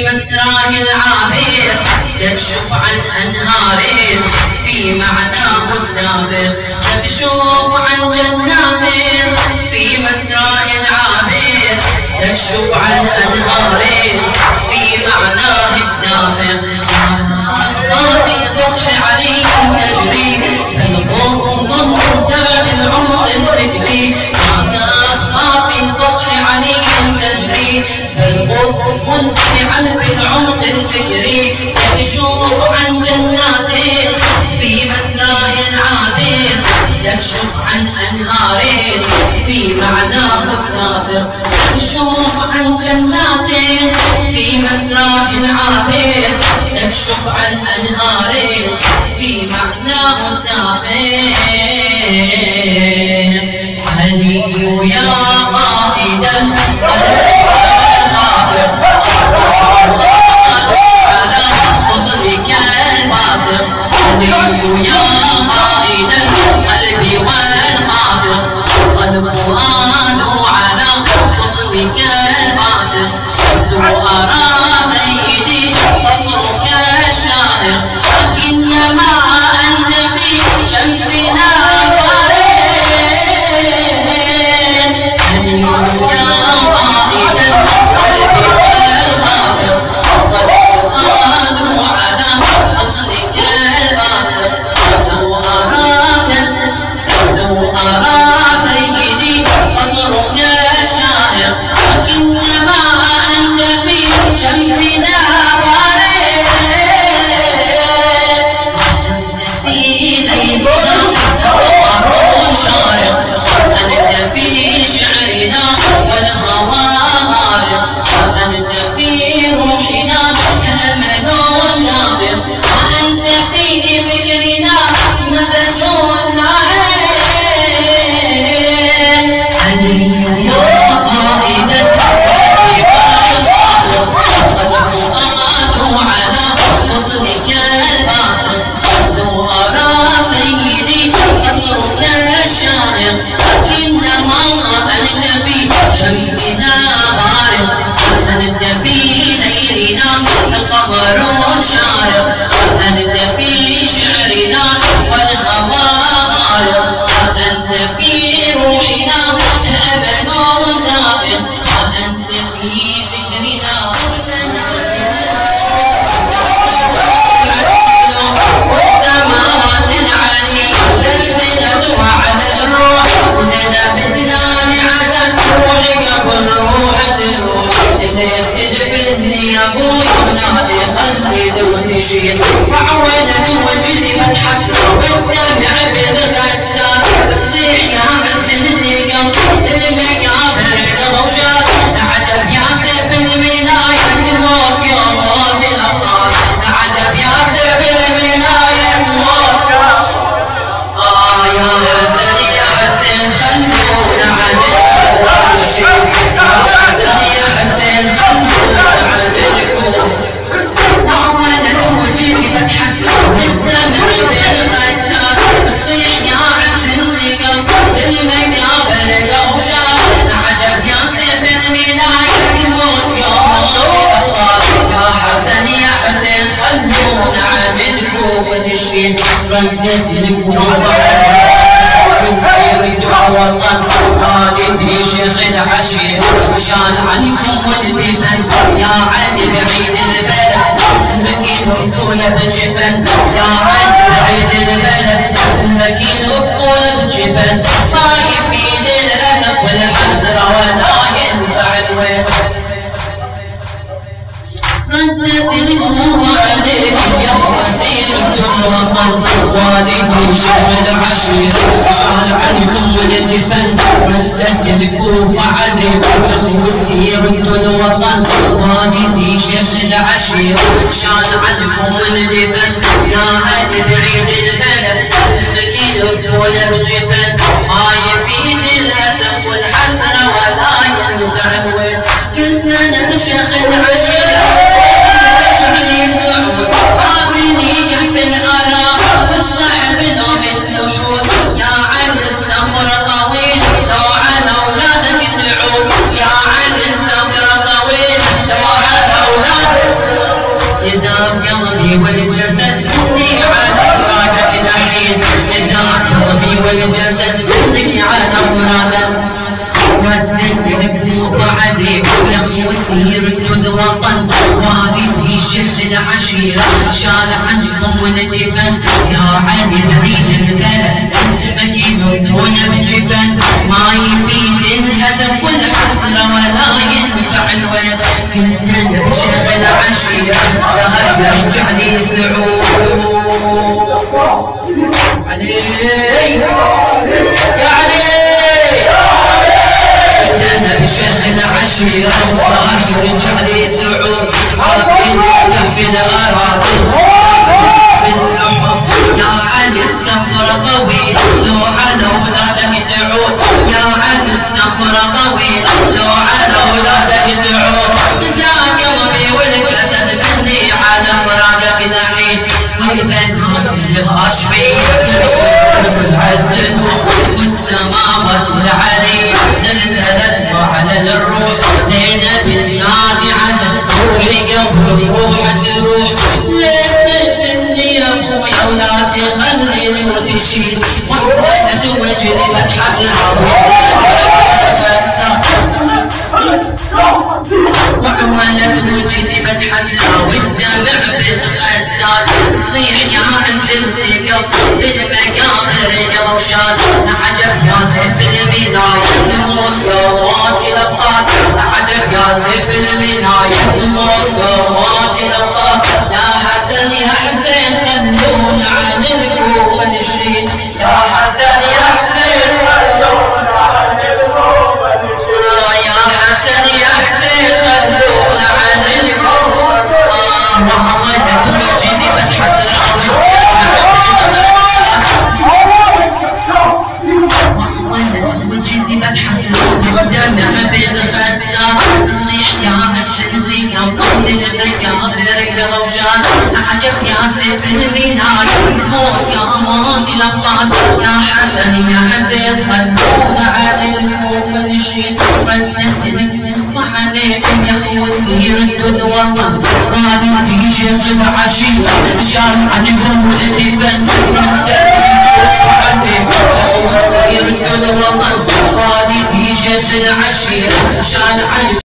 مسراه العابر تكشف عن أنهار في معناه الدابر، تكشف عن جنات في مسراه العابر، تكشف عن أنهار في معناه الدابر. ما في سطح علي تجري الغصن منتبع العمق الفكري، ما في سطح علي تجري الغصن منتبعا في العمق الفكري، تكشف عن جنات في مسراه العابر، تكشف عن أنهار في معناه الدابر، تكشف عن جنات في مسراه العابر، تكشف عن أنهار في معناه الدابر. علي يا قائدا على وصلك الباسم، علي يا قائد القلب والخاطر، والفؤاد على وصلك الباسم، لست أرى سيدي قصرك الشاهر، لكنما أنت في شمسنا بارد. علي يا قائد القلب والخاطر، والفؤاد على وصلك الباسم، لست أرى سيدي قصرك الشاهر، لكنما أنت في شمسنا بارد. أنت في ليلنا قمر شارق، أنت في شعرنا والهوى غارق، أنت في روحنا أمل ناظر، وأنت في فكرنا مزج ناعم. علي يا قائد القلب والخاطر، والفؤاد على وصلك الباسم، لست أرى سيدي قصرك الشاهر، لكنما أنت في شمسنا غارق، أنت في ليلنا قمر شارق، أنت في شعرنا والهوى غارق، وأنت في روحنا أمل دافئ، وأنت في فكرنا والسماوات العلي زلزلتها على الروح، وزلبتنا لعسى روحي قبل روحة الروح، إذا تدفني يا أبوي ونادي خلد وتشيل، وعولت وجدي بتحسر والسامع بالخدسة، بتصيح يا مسندي قلب المقابر الغوشات، عجب يا سيف المناية تموت يوم موت الأبطال، عجب يا سيف المناية تموت. يا حسن يا حسين خلونا عدلكم الشيء، يا حسن يا حسين خلونا عدلكم، وعولت وجدي بتحسر والسامع بالخدسات، بتصيح يا عسندي قلب المقابر الغوشات، عجب يا سيف المناية تموت يوم موت الأبطال، يا حسن يا حسين خلونا عدلكم ونشيل، ردت لكم كنت يريد وطن والدي شيخ العشير، شال عنكم والدفن يا علي بعيد البلد، اسمك يذبحون بجبن، يا علي بعيد البلد اسمك يذبحون بجبن، ما يفيد الأسف والحسرة ولا ينفع الويل. ردت لكم عليك يا اخوتي ردوا الوطن، والدي شيخ العشير شال عنكم والدفن، ردت لكم عليك يا اخوتي ردوا الوطن، والدي شيخ العشير شال عنكم والدفن، يا علي بعيد البلد اسمك يذبحون بجبن، ما يفيد الاسف والحسره ولا ينفع الويل. كنت انا شيخ العشير رجعني سعود، عاملي يحفي الغرام واستحملوا بالنحور، يا علي السفر طويل لو على اولادك تعود، يا علي السفر طويل لو على اولادك قلبي والجسد مني على مرادك نحيد ذاب قلبي والجسد منك على مرادك ردت الكوفة عليك لاخوتي ركض وطن والدي شيخ العشيرة شال عنكم وندفن يا علي بعيد البلد اسمك يذوبون بجبن ما يفيد الاسف والحسرة ولا ينفع الولد كنت انا بشيخ العشيرة ذهب رجالي سعود علي يا علي انا بشيخ العشيرة وصار رجالي سعود عرفني كهف الاراضي باللحم يا علي السفر طويل لو على اولادك تعود يا علي السفر طويل لو على اولادك تعود لا قلبي والجسد مني على مرادك نعيد والبنات الهاشمية العجل والسماوات العلي زلزلت على الروح زينب تنادي عسل روحي قبل روح تروح ليه تجني يا ابويا ولا تخليني وتشيل وحولت وجهي بتحسر وحولت وجهي بتحسر والدمع بالخدسات تصيح يا عزلتي قبل المقابر يا روشان عجب يا سيف البناية تموت قوات الابطال عجب يا سيف البناية تموت قوات الابطال يا حسن يا حسين خلونا عن الكوفة نشيد يا حسن يا حسين خلونا عن الكوفة نشيد يا حسن يا حسين خلونا عن الكوفة وحولت وجهي بتحسر وجدي بتحسر بالدمع بالخدسات تصيح يا عسلتي قبل المقابر يا روشان عجب يا سيف البناية تموت يا موت الابطال يا حسن يا حسين خلونا على الكوفة نشيد ردت الكوفة عليكم يا اخوتي ردوا الوطن والدي شيخ العشيرة شال عنكم والدفن ردت الكوفة عليكم يا اخوتي ردوا الوطن والدي شيخ العشيرة شال عنكم